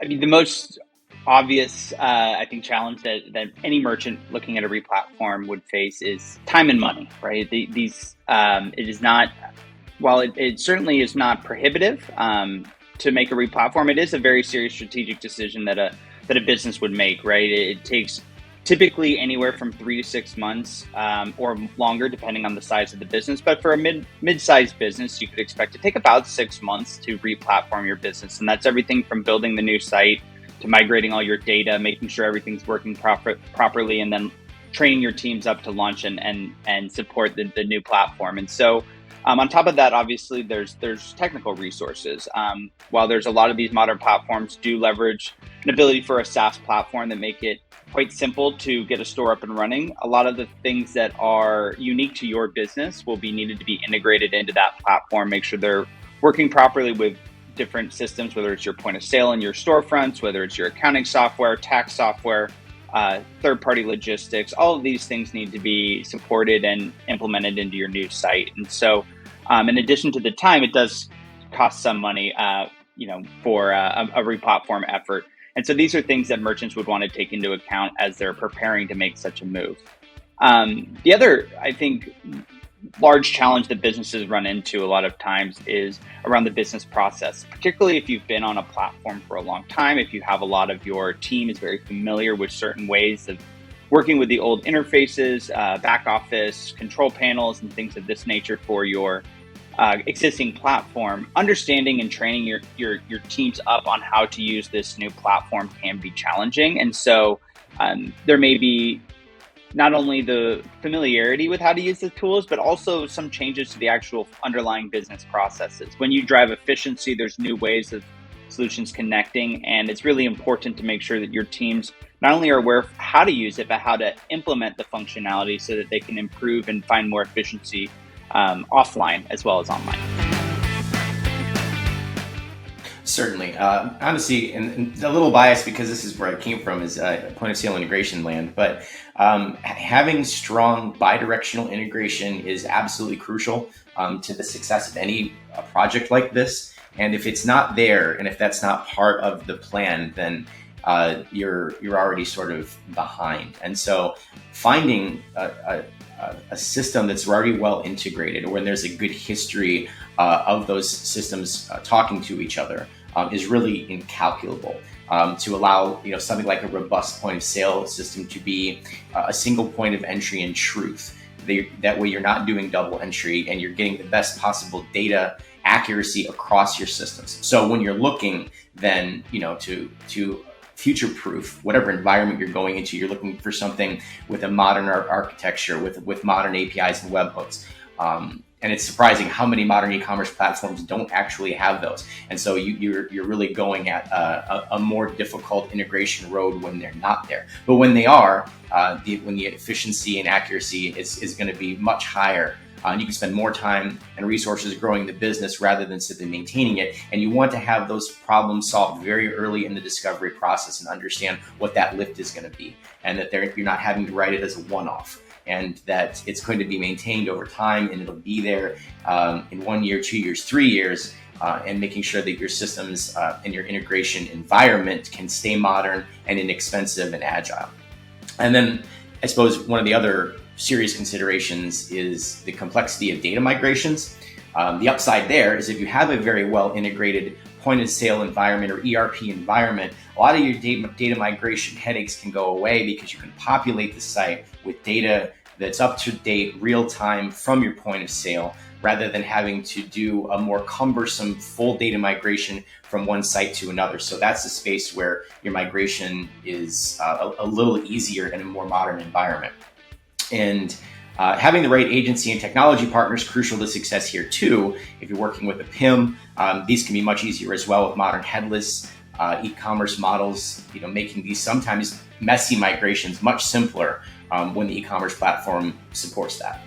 I mean, the most obvious, I think, challenge that any merchant looking at a replatform would face is time and money, right? It is not, while it certainly is not prohibitive to make a replatform, it is a very serious strategic decision that a business would make, right? It takes typically anywhere from 3 to 6 months or longer, depending on the size of the business. But for a mid-sized business, you could expect to take about 6 months to replatform your business. And that's everything from building the new site to migrating all your data, making sure everything's working properly, and then training your teams up to launch and support the new platform. And so on top of that, obviously, there's technical resources. While there's a lot of these modern platforms do leverage an ability for a SaaS platform that make it quite simple to get a store up and running, a lot of the things that are unique to your business will be needed to be integrated into that platform, make sure they're working properly with different systems, whether it's your point of sale in your storefronts, whether it's your accounting software, tax software, third-party logistics. All of these things need to be supported and implemented into your new site. And so in addition to the time, it does cost some money for a replatform effort. And so these are things that merchants would want to take into account as they're preparing to make such a move. The other, I think, large challenge that businesses run into a lot of times is around the business process, particularly if you've been on a platform for a long time, if you have a lot of your team is very familiar with certain ways of working with the old interfaces, back office, control panels, and things of this nature for your existing platform. Understanding and training your teams up on how to use this new platform can be challenging. And so there may be not only the familiarity with how to use the tools, but also some changes to the actual underlying business processes. When you drive efficiency, there's new ways of solutions connecting, and it's really important to make sure that your teams not only are aware of how to use it, but how to implement the functionality so that they can improve and find more efficiency offline as well as online. Certainly. Honestly, and a little biased because this is where I came from, is point of sale integration land. But having strong bidirectional integration is absolutely crucial to the success of any project like this. And if it's not there, and if that's not part of the plan, then you're already sort of behind. And so finding a system that's already well integrated, or when there's a good history of those systems talking to each other, is really incalculable. To allow something like a robust point of sale system to be a single point of entry and truth. That way you're not doing double entry and you're getting the best possible data accuracy across your systems. So when you're looking then to future-proof whatever environment you're going into, you're looking for something with a modern architecture, with modern APIs and webhooks. And it's surprising how many modern e-commerce platforms don't actually have those. And so you're really going at a more difficult integration road when they're not there. But when they are, when the efficiency and accuracy is going to be much higher. And you can spend more time and resources growing the business rather than simply maintaining it. And you want to have those problems solved very early in the discovery process and understand what that lift is going to be. And that you're not having to write it as a one-off. And that it's going to be maintained over time, and it'll be there in 1 year, 2 years, 3 years, and making sure that your systems and your integration environment can stay modern and inexpensive and agile. And then I suppose one of the other serious considerations is the complexity of data migrations. The upside there is if you have a very well integrated point of sale environment or ERP environment, a lot of your data migration headaches can go away because you can populate the site with data that's up to date, real time from your point of sale, rather than having to do a more cumbersome full data migration from one site to another. So that's a space where your migration is a little easier in a more modern environment. And having the right agency and technology partners crucial to success here too. If you're working with a PIM, these can be much easier as well with modern headless e-commerce models, making these sometimes messy migrations much simpler when the e-commerce platform supports that.